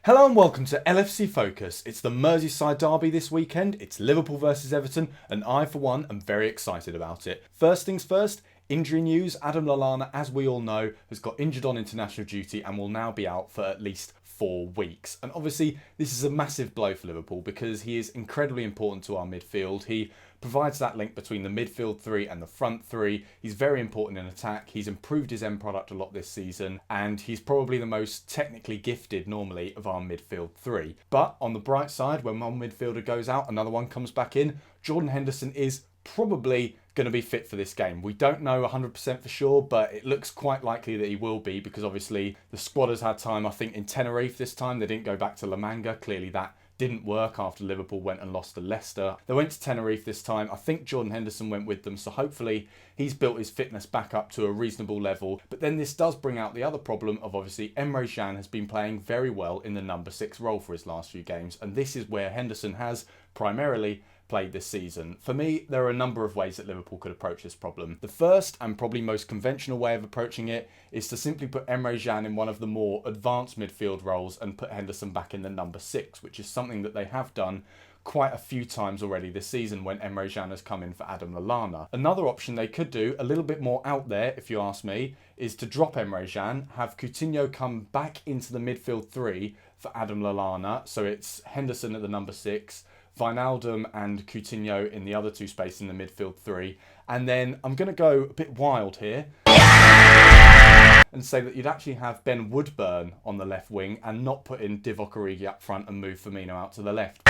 Hello and welcome to LFC Focus. It's the Merseyside derby this weekend. It's Liverpool versus Everton, and I, for one, am very excited about it. First things first, injury news. Adam Lallana, as we all know, has got injured on international duty and will now be out for at least 4 weeks. And obviously, this is a massive blow for Liverpool because he is incredibly important to our midfield. He provides that link between the midfield three and the front three. He's very important in attack. He's improved his end product a lot this season, and he's probably the most technically gifted normally of our midfield three. But on the bright side, when one midfielder goes out, another one comes back in. Jordan Henderson is probably going to be fit for this game. We don't know 100% for sure, but it looks quite likely that he will be because obviously the squad has had time, I think, in Tenerife this time. They didn't go back to La Manga. Clearly that didn't work after Liverpool went and lost to Leicester. They went to Tenerife this time. I think Jordan Henderson went with them, so hopefully he's built his fitness back up to a reasonable level. But then this does bring out the other problem of obviously Emre Can has been playing very well in the number 6 role for his last few games, and this is where Henderson has primarily played this season. For me, there are a number of ways that Liverpool could approach this problem. The first and probably most conventional way of approaching it is to simply put Emre Can in one of the more advanced midfield roles and put Henderson back in the number 6, which is something that they have done quite a few times already this season when Emre Can has come in for Adam Lallana. Another option they could do, a little bit more out there if you ask me, is to drop Emre Can, have Coutinho come back into the midfield 3 for Adam Lallana, so it's Henderson at the number 6, Wijnaldum and Coutinho in the other 2 spaces in the midfield 3. And then I'm going to go a bit wild here and say that you'd actually have Ben Woodburn on the left wing and not put in Divock Origi up front and move Firmino out to the left.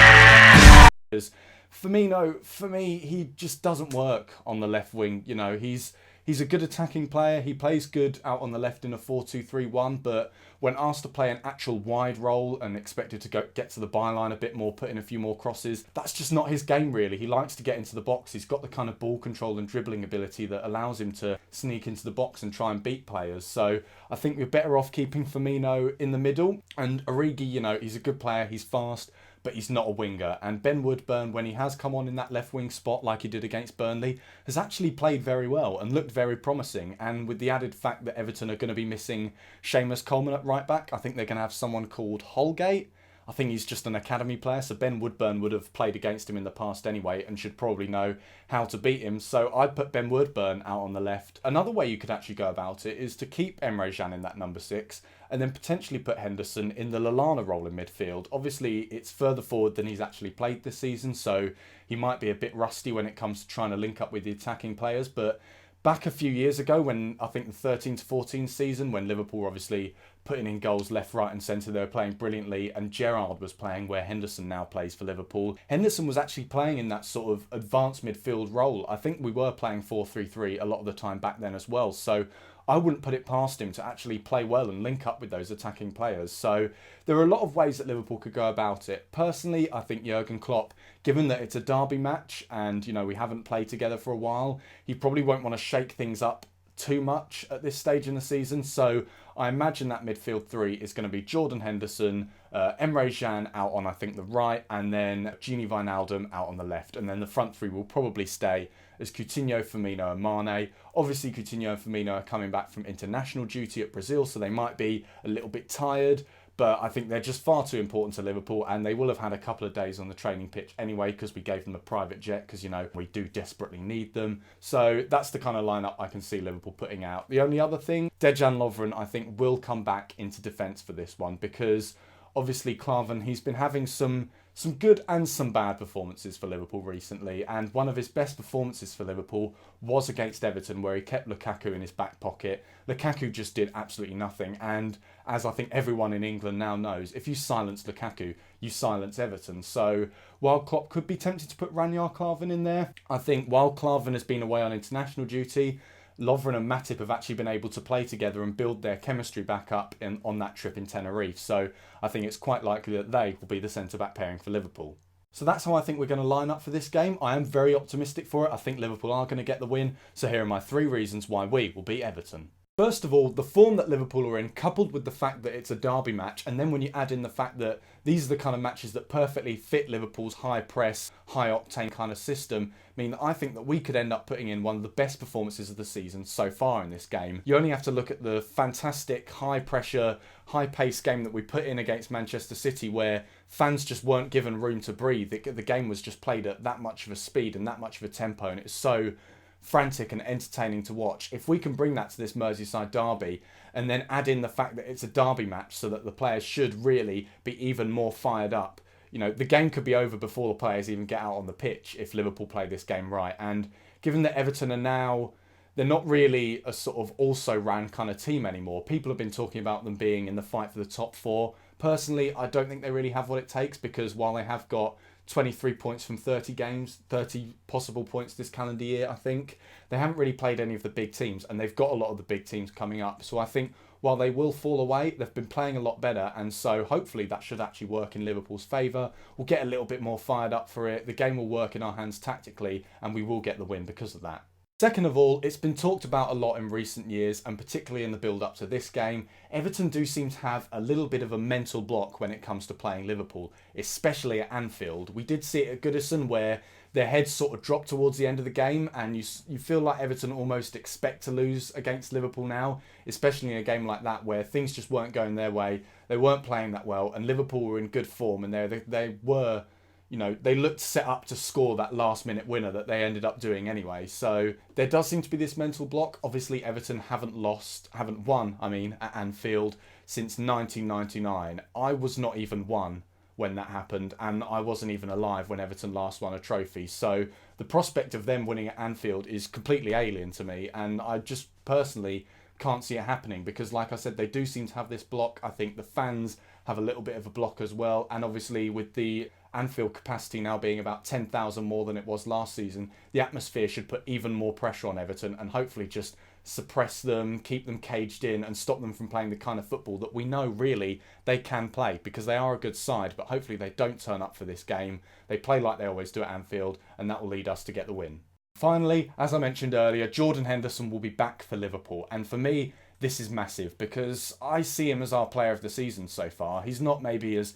Because Firmino, for me, he just doesn't work on the left wing. You know, he's a good attacking player. He plays good out on the left in a 4-2-3-1, but when asked to play an actual wide role and expected to get to the byline a bit more, put in a few more crosses, that's just not his game really. He likes to get into the box. He's got the kind of ball control and dribbling ability that allows him to sneak into the box and try and beat players. So I think we're better off keeping Firmino in the middle. And Origi, you know, he's a good player. He's fast, but he's not a winger. And Ben Woodburn, when he has come on in that left wing spot like he did against Burnley, has actually played very well and looked very promising. And with the added fact that Everton are going to be missing Seamus Coleman at right back, I think they're going to have someone called Holgate. I think he's just an academy player, so Ben Woodburn would have played against him in the past anyway and should probably know how to beat him. So I'd put Ben Woodburn out on the left. Another way you could actually go about it is to keep Emre Can in that number 6 and then potentially put Henderson in the Lallana role in midfield. Obviously, it's further forward than he's actually played this season, so he might be a bit rusty when it comes to trying to link up with the attacking players, but back a few years ago when I think the 13-14 season, when Liverpool were obviously putting in goals left, right and centre, they were playing brilliantly and Gerrard was playing where Henderson now plays for Liverpool. Henderson was actually playing in that sort of advanced midfield role. I think we were playing 4-3-3 a lot of the time back then as well. So I wouldn't put it past him to actually play well and link up with those attacking players. So there are a lot of ways that Liverpool could go about it. Personally, I think Jurgen Klopp, given that it's a derby match and, you know, we haven't played together for a while, he probably won't want to shake things up too much at this stage in the season. So I imagine that midfield 3 is going to be Jordan Henderson, Emre Can out on, I think, the right, and then Gini Wijnaldum out on the left. And then the front 3 will probably stay as Coutinho, Firmino and Mane. Obviously, Coutinho and Firmino are coming back from international duty at Brazil, so they might be a little bit tired. But I think they're just far too important to Liverpool, and they will have had a couple of days on the training pitch anyway because we gave them a private jet because, you know, we do desperately need them. So that's the kind of lineup I can see Liverpool putting out. The only other thing, Dejan Lovren, I think, will come back into defence for this one because obviously Klavan, he's been having some good and some bad performances for Liverpool recently, and one of his best performances for Liverpool was against Everton where he kept Lukaku in his back pocket. Lukaku just did absolutely nothing, and as I think everyone in England now knows, if you silence Lukaku, you silence Everton. So while Klopp could be tempted to put Ranier Klavan in there, I think while Klavan has been away on international duty, Lovren and Matip have actually been able to play together and build their chemistry back up on that trip in Tenerife. So I think it's quite likely that they will be the centre-back pairing for Liverpool. So that's how I think we're going to line up for this game. I am very optimistic for it. I think Liverpool are going to get the win. So here are my 3 reasons why we will beat Everton. First of all, the form that Liverpool are in, coupled with the fact that it's a derby match, and then when you add in the fact that these are the kind of matches that perfectly fit Liverpool's high press, high octane kind of system, mean that I think that we could end up putting in one of the best performances of the season so far in this game. You only have to look at the fantastic high pressure, high pace game that we put in against Manchester City, where fans just weren't given room to breathe. The game was just played at that much of a speed and that much of a tempo, and it's so frantic and entertaining to watch. If we can bring that to this Merseyside derby and then add in the fact that it's a derby match so that the players should really be even more fired up, you know, the game could be over before the players even get out on the pitch if Liverpool play this game right. And given that Everton are now, they're not really a sort of also-ran kind of team anymore. People have been talking about them being in the fight for the top four. Personally, I don't think they really have what it takes, because while they have got 23 points from 30 games, 30 possible points this calendar year, I think, they haven't really played any of the big teams, and they've got a lot of the big teams coming up. So I think while they will fall away, they've been playing a lot better, and so hopefully that should actually work in Liverpool's favour. We'll get a little bit more fired up for it. The game will work in our hands tactically, and we will get the win because of that. Second of all, it's been talked about a lot in recent years, and particularly in the build-up to this game, Everton do seem to have a little bit of a mental block when it comes to playing Liverpool, especially at Anfield. We did see it at Goodison, where their heads sort of dropped towards the end of the game, and you feel like Everton almost expect to lose against Liverpool now, especially in a game like that where things just weren't going their way, they weren't playing that well, and Liverpool were in good form, and they were... You know, they looked set up to score that last-minute winner that they ended up doing anyway. So there does seem to be this mental block. Obviously, Everton haven't won, at Anfield since 1999. I was not even one when that happened, and I wasn't even alive when Everton last won a trophy. So the prospect of them winning at Anfield is completely alien to me, and I just personally can't see it happening, because like I said, they do seem to have this block. I think the fans have a little bit of a block as well, and obviously with the Anfield capacity now being about 10,000 more than it was last season, the atmosphere should put even more pressure on Everton and hopefully just suppress them, keep them caged in, and stop them from playing the kind of football that we know really they can play, because they are a good side. But hopefully they don't turn up for this game. They play like they always do at Anfield, and that will lead us to get the win. Finally, as I mentioned earlier, Jordan Henderson will be back for Liverpool, and for me this is massive, because I see him as our player of the season so far. He's not maybe as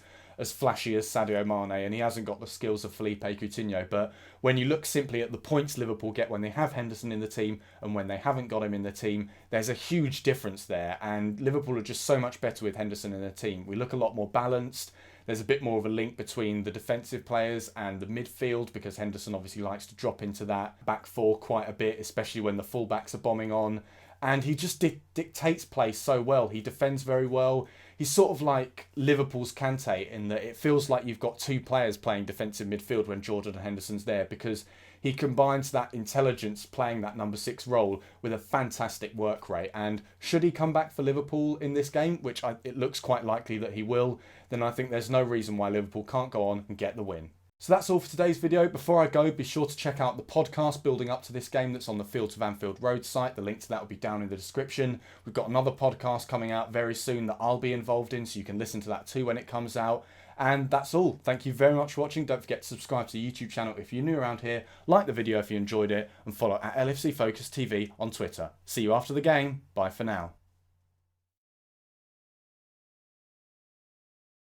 flashy as Sadio Mane, and he hasn't got the skills of Felipe Coutinho, but when you look simply at the points Liverpool get when they have Henderson in the team and when they haven't got him in the team, there's a huge difference there, and Liverpool are just so much better with Henderson in the team. We look a lot more balanced. There's a bit more of a link between the defensive players and the midfield, because Henderson obviously likes to drop into that back four quite a bit, especially when the fullbacks are bombing on. And he just dictates play so well. He defends very well. He's sort of like Liverpool's Kante, in that it feels like you've got two players playing defensive midfield when Jordan Henderson's there, because he combines that intelligence playing that number 6 role with a fantastic work rate. And should he come back for Liverpool in this game, which it looks quite likely that he will, then I think there's no reason why Liverpool can't go on and get the win. So that's all for today's video. Before I go, be sure to check out the podcast building up to this game that's on the Fields of Anfield Road site. The link to that will be down in the description. We've got another podcast coming out very soon that I'll be involved in, so you can listen to that too when it comes out. And that's all. Thank you very much for watching. Don't forget to subscribe to the YouTube channel if you're new around here, like the video if you enjoyed it, and follow at LFC Focus TV on Twitter. See you after the game. Bye for now.